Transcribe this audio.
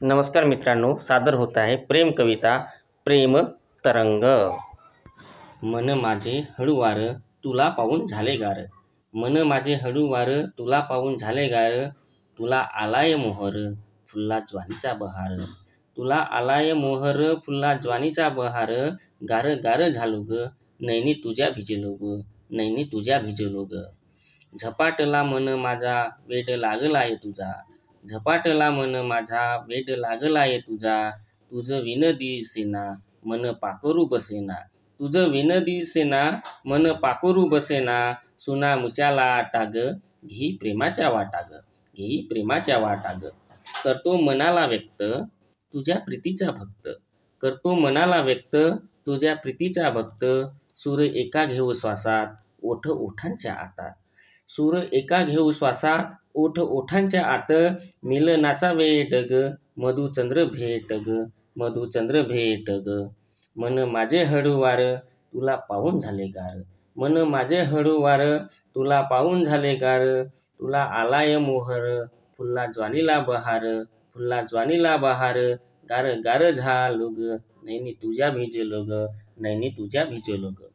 नमस्कार मित्रांनो, सादर होत आहे प्रेम कविता प्रेम तरंग। मन माझे हळूवार तुला पाहून झाले गार, मन माझे हळूवार तुला पाहून झाले गार, तुला आलाय मोहर फुल्ला ज्वानीचा बहार, तुला आलाय मोहर फुल्ला ज्वानीचा बहार, गार गार झालो ग नैनी तुझ्या भिजलो ग, नैनी तुझ्या भिजलो ग। झपाटला मन माझा वेड लागलाय तुझा, झपाटला मन माझा वेड लागलाय तुझा, तुझं विन दिसेना मन पाखरू बसेना, तुझं विन दिसेना मन पाखरू बसेना, सुना मुच्याला टाग घेई प्रेमाच्या वाटाग, घेई प्रेमाच्या वाटाग। करतो मनाला व्यक्त तुझ्या प्रीतीचा भक्त, करतो मनाला व्यक्त तुझ्या प्रीतीचा भक्त, सूर एका घेऊ श्वासात ओठ ओठांच्या आतात, सूर एका घेऊ श्वासात ओठ ओठांच्या आत, मिलनाचा वेड ग मधुचंद्र भेट ग, मधुचंद्र भेट ग। मन माझे हळूवार तुला पाहून झाले गार, मन माझे हळूवार तुला पाहून झाले गार, तुला आलाय मोहर फुल्ला ज्वानीला बहार, फुल्ला ज्वानीला बहार, गार गार झालो ग नैनी तुझ्या भिजलो ग, नैनी तुझ्या भिजलो ग।